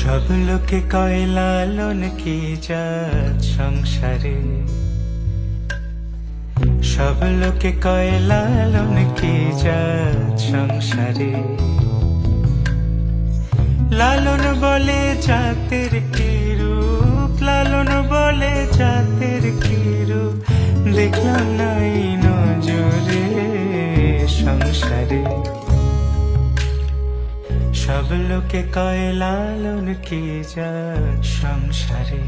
সব লোকে কয় লালন কি জাত সংসারে, সব লোকে কয় লালন কি জাত সংসারে। লালন বলে জাতের কি রূপ, লালন বলে জাতের কি রূপ, দেখলাম নাই নজরে সংসারে। সব লোকে কয় লালন কি জাত সংসারে।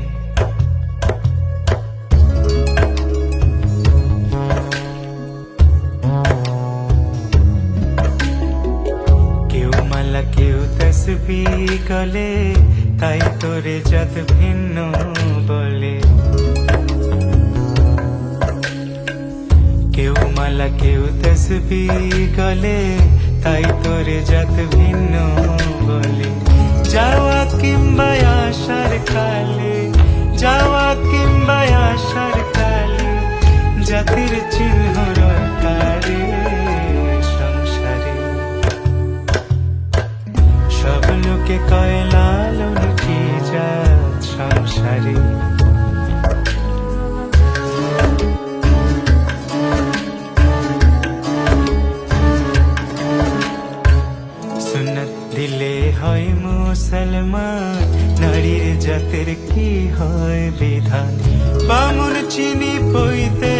কেউ মালা কেউ তসবিহ গলে, তাই তোরে জাত ভিন্ন বলে। কেউ মালা কেউ তসবিহ গলে, তাই তোরে জাত ভিন্ন বলে। যাওয়া কিংবা আসার কালে, যাওয়া কিংবা আসার কালে, জাতির চিহ্ন রকারে সংসারে। সব লোকে কয় লালন কি জাত সংসারে। সুন্নত দিলে হয় মুসলমান, নারীর জাতের কি হয় বিধান। বামুন চিনি পইতে